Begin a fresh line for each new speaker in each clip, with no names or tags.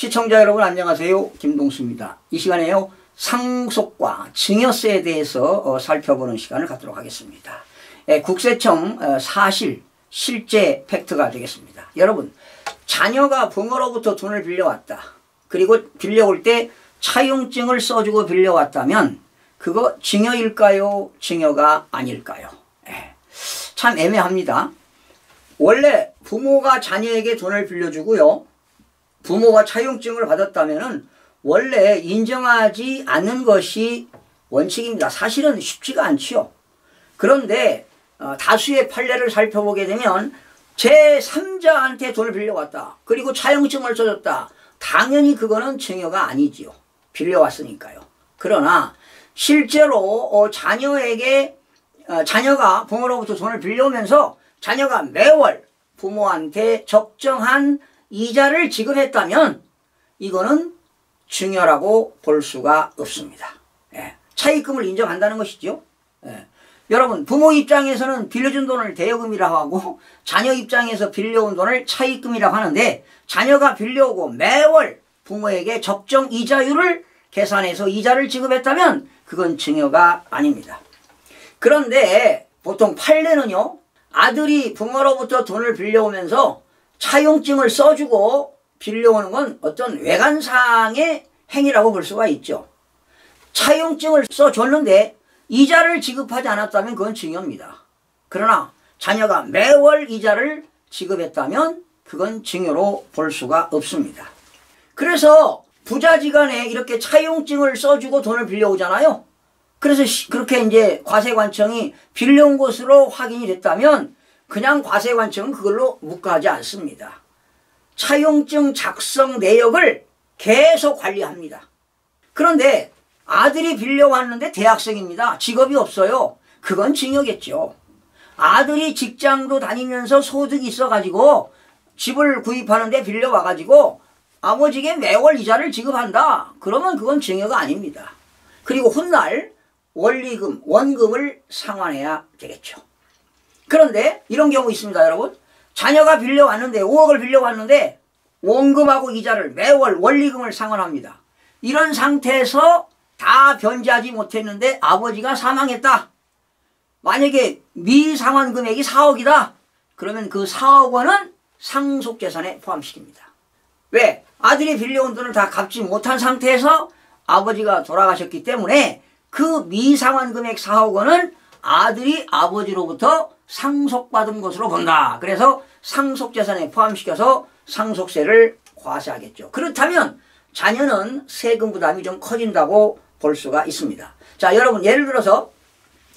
시청자 여러분 안녕하세요. 김동수입니다. 이 시간에요. 상속과 증여세에 대해서 살펴보는 시간을 갖도록 하겠습니다. 국세청 사실, 실제 팩트가 되겠습니다. 여러분, 자녀가 부모로부터 돈을 빌려왔다. 그리고 빌려올 때 차용증을 써주고 빌려왔다면 그거 증여일까요? 증여가 아닐까요? 참 애매합니다. 원래 부모가 자녀에게 돈을 빌려주고요. 부모가 차용증을 받았다면 원래 인정하지 않는 것이 원칙입니다. 사실은 쉽지가 않지요. 그런데 다수의 판례를 살펴보게 되면 제3자한테 돈을 빌려왔다. 그리고 차용증을 써줬다. 당연히 그거는 증여가 아니지요. 빌려왔으니까요. 그러나 실제로 자녀가 부모로부터 돈을 빌려오면서 자녀가 매월 부모한테 적정한 이자를 지급했다면 이거는 증여라고 볼 수가 없습니다. 차입금을 인정한다는 것이죠. 여러분, 부모 입장에서는 빌려준 돈을 대여금이라고 하고 자녀 입장에서 빌려온 돈을 차입금이라고 하는데, 자녀가 빌려오고 매월 부모에게 적정 이자율을 계산해서 이자를 지급했다면 그건 증여가 아닙니다. 그런데 보통 판례는요, 아들이 부모로부터 돈을 빌려오면서 차용증을 써주고 빌려오는 건 어떤 외관상의 행위라고 볼 수가 있죠. 차용증을 써줬는데 이자를 지급하지 않았다면 그건 증여입니다. 그러나 자녀가 매월 이자를 지급했다면 그건 증여로 볼 수가 없습니다. 그래서 부자지간에 이렇게 차용증을 써주고 돈을 빌려오잖아요. 그래서 그렇게 이제 과세관청이 빌려온 것으로 확인이 됐다면 그냥 과세관청은 그걸로 묵과하지 않습니다. 차용증 작성 내역을 계속 관리합니다. 그런데 아들이 빌려왔는데 대학생입니다. 직업이 없어요. 그건 증여겠죠. 아들이 직장도 다니면서 소득이 있어가지고 집을 구입하는데 빌려와가지고 아버지에게 매월 이자를 지급한다. 그러면 그건 증여가 아닙니다. 그리고 훗날 원리금, 원금을 상환해야 되겠죠. 그런데 이런 경우 있습니다, 여러분. 자녀가 빌려왔는데 5억을 빌려왔는데 원금하고 이자를 매월 원리금을 상환합니다. 이런 상태에서 다 변제하지 못했는데 아버지가 사망했다. 만약에 미상환 금액이 4억이다. 그러면 그 4억 원은 상속재산에 포함시킵니다. 왜? 아들이 빌려온 돈을 다 갚지 못한 상태에서 아버지가 돌아가셨기 때문에 그 미상환 금액 4억 원은 아들이 아버지로부터 상속받은 것으로 본다. 그래서 상속재산에 포함시켜서 상속세를 과세하겠죠. 그렇다면 자녀는 세금 부담이 좀 커진다고 볼 수가 있습니다. 자, 여러분, 예를 들어서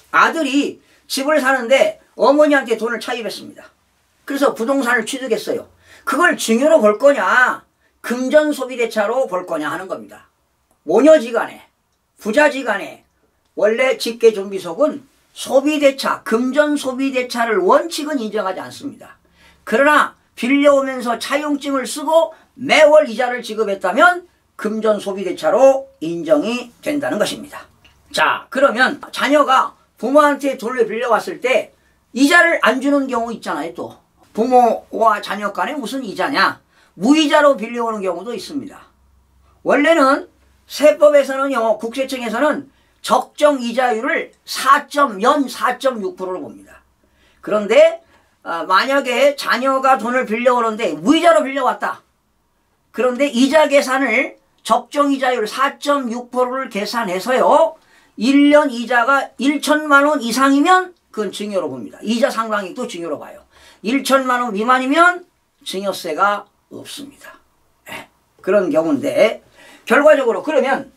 아들이 집을 사는데 어머니한테 돈을 차입했습니다. 그래서 부동산을 취득했어요. 그걸 증여로 볼 거냐, 금전소비대차로 볼 거냐 하는 겁니다. 모녀지간에, 부자지간에 원래 직계존비속은 소비대차, 금전소비대차를 원칙은 인정하지 않습니다. 그러나 빌려오면서 차용증을 쓰고 매월 이자를 지급했다면 금전소비대차로 인정이 된다는 것입니다. 자, 그러면 자녀가 부모한테 돈을 빌려왔을 때 이자를 안 주는 경우 있잖아요. 또 부모와 자녀 간에 무슨 이자냐, 무이자로 빌려오는 경우도 있습니다. 원래는 세법에서는요, 국세청에서는 적정 이자율을 연 4.6%로 봅니다. 그런데 만약에 자녀가 돈을 빌려오는데 무이자로 빌려왔다. 그런데 이자 계산을 적정 이자율 4.6%를 계산해서요, 1년 이자가 1천만 원 이상이면 그건 증여로 봅니다. 이자 상당액도 증여로 봐요. 1천만 원 미만이면 증여세가 없습니다. 그런 경우인데, 결과적으로 그러면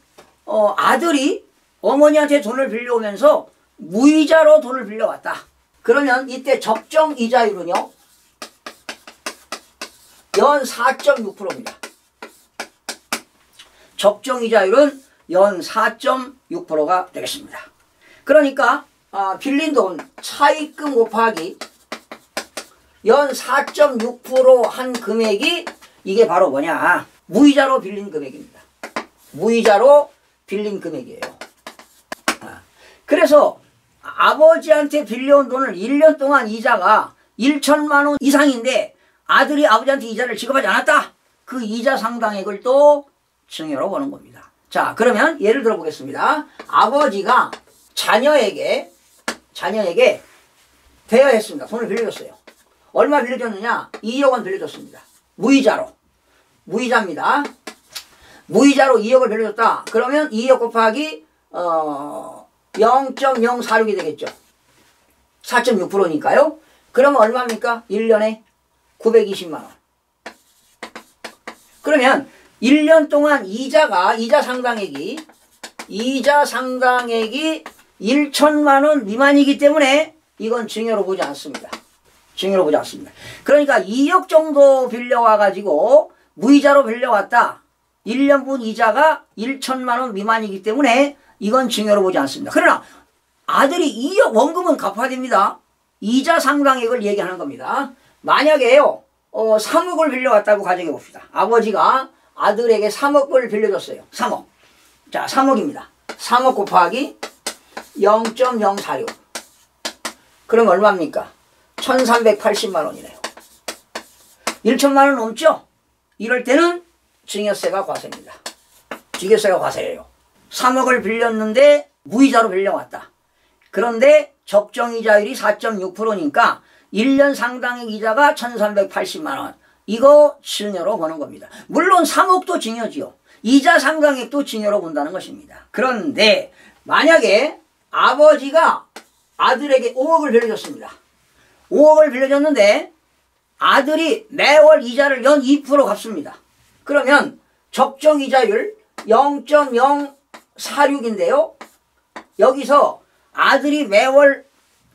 아들이 어머니한테 돈을 빌려오면서 무이자로 돈을 빌려왔다. 그러면 이때 적정 이자율은요, 연 4.6%입니다. 적정 이자율은 연 4.6%가 되겠습니다. 그러니까 빌린 돈 차입금 곱하기 연 4.6% 한 금액이 이게 바로 뭐냐, 무이자로 빌린 금액입니다. 무이자로 빌린 금액이에요. 그래서 아버지한테 빌려온 돈을 1년 동안 이자가 1천만 원 이상인데 아들이 아버지한테 이자를 지급하지 않았다. 그 이자 상당액을 또 증여로 보는 겁니다. 자, 그러면 예를 들어 보겠습니다. 아버지가 자녀에게 대여했습니다. 돈을 빌려줬어요. 얼마 빌려줬느냐? 2억 원 빌려줬습니다. 무이자로. 무이자입니다. 무이자로 2억을 빌려줬다. 그러면 2억 곱하기 0.046이 되겠죠. 4.6%니까요. 그러면 얼마입니까? 1년에 920만 원. 그러면 1년 동안 이자 상당액이 1천만 원 미만이기 때문에 이건 증여로 보지 않습니다. 증여로 보지 않습니다. 그러니까 2억 정도 빌려와가지고 무이자로 빌려왔다. 1년분 이자가 1천만 원 미만이기 때문에 이건 증여로 보지 않습니다. 그러나 아들이 2억 원금은 갚아야 됩니다. 이자 상당액을 얘기하는 겁니다. 만약에요 3억을 빌려왔다고 가정해 봅시다. 아버지가 아들에게 3억을 빌려줬어요. 3억. 자, 3억입니다. 3억 곱하기 0.046. 그럼 얼마입니까? 1380만 원이네요. 1천만 원 넘죠? 이럴 때는 증여세가 과세입니다. 증여세가 과세예요. 3억을 빌렸는데 무이자로 빌려왔다. 그런데 적정이자율이 4.6%니까 1년 상당의 이자가 1380만 원. 이거 증여로 보는 겁니다. 물론 3억도 증여지요. 이자 상당액도 증여로 본다는 것입니다. 그런데 만약에 아버지가 아들에게 5억을 빌려줬습니다. 5억을 빌려줬는데 아들이 매월 이자를 연 2% 갚습니다. 그러면 적정이자율 0.046인데요. 여기서 아들이 매월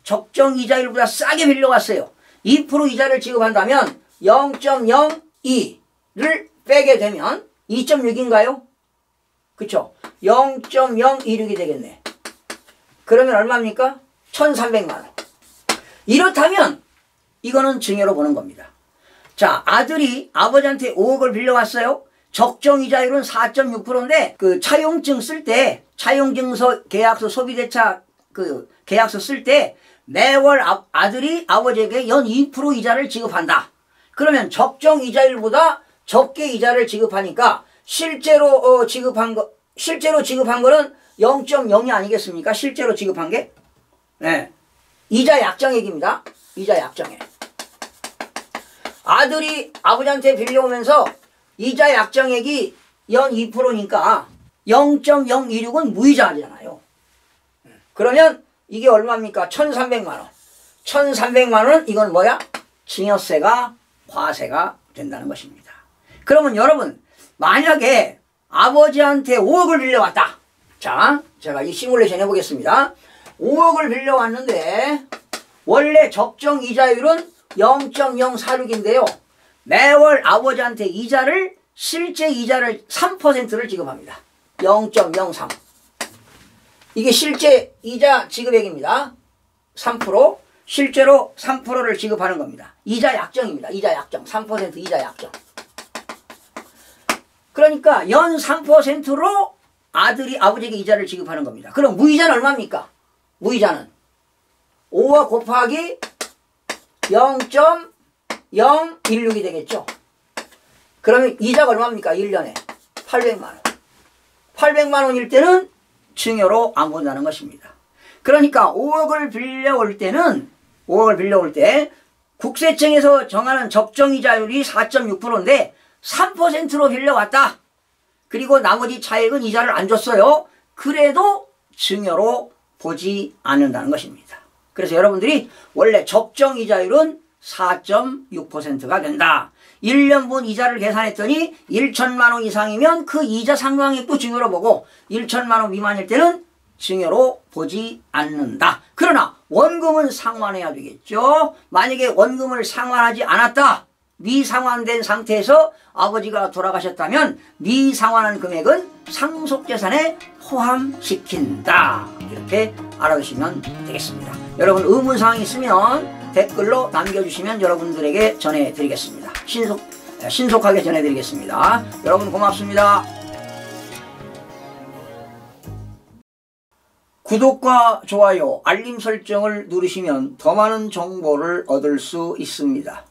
적정이자율보다 싸게 빌려왔어요. 2% 이자를 지급한다면 0.02를 빼게 되면 2.6인가요? 그쵸? 0.026이 되겠네. 그러면 얼마입니까? 1300만 원. 이렇다면 이거는 증여로 보는 겁니다. 자, 아들이 아버지한테 5억을 빌려왔어요. 적정이자율은 4.6%인데 그 차용증 쓸 때 차용증서 계약서 소비대차 그 계약서 쓸 때 매월 아들이 아버지에게 연 2% 이자를 지급한다. 그러면 적정이자율보다 적게 이자를 지급하니까 실제로 지급한 거는 0.0이 아니겠습니까? 실제로 지급한 게. 네. 이자 약정액입니다. 이자 약정액. 아들이 아버지한테 빌려오면서 이자 약정액이 연 2%니까 0.026은 무이자잖아요. 그러면 이게 얼마입니까? 1300만 원. 1300만 원 이건 뭐야? 증여세가 과세가 된다는 것입니다. 그러면 여러분 만약에 아버지한테 5억을 빌려왔다. 자, 제가 이 시뮬레이션 해보겠습니다. 5억을 빌려왔는데 원래 적정 이자율은 0.046인데요. 매월 아버지한테 실제 이자를 3%를 지급합니다. 0.03. 이게 실제 이자 지급액입니다. 3%. 실제로 3%를 지급하는 겁니다. 이자 약정입니다. 이자 약정. 3% 이자 약정. 그러니까 연 3%로 아들이 아버지에게 이자를 지급하는 겁니다. 그럼 무이자는 얼마입니까? 무이자는 5억 곱하기 0.016이 되겠죠. 그러면 이자가 얼마입니까? 1년에 800만 원. 800만 원일 때는 증여로 안 본다는 것입니다. 그러니까 5억을 빌려올 때 국세청에서 정하는 적정이자율이 4.6%인데 3%로 빌려왔다. 그리고 나머지 차액은 이자를 안 줬어요. 그래도 증여로 보지 않는다는 것입니다. 그래서 여러분들이 원래 적정이자율은 4.6%가 된다. 1년분 이자를 계산했더니 1천만 원 이상이면 그 이자 상당액도 증여로 보고 1천만 원 미만일 때는 증여로 보지 않는다. 그러나 원금은 상환해야 되겠죠. 만약에 원금을 상환하지 않았다. 미상환된 상태에서 아버지가 돌아가셨다면 미상환한 금액은 상속재산에 포함시킨다. 이렇게 알아두시면 되겠습니다. 여러분 의문사항이 있으면 댓글로 남겨주시면 여러분들에게 전해드리겠습니다. 신속하게 전해드리겠습니다. 여러분 고맙습니다. 구독과 좋아요, 알림 설정을 누르시면 더 많은 정보를 얻을 수 있습니다.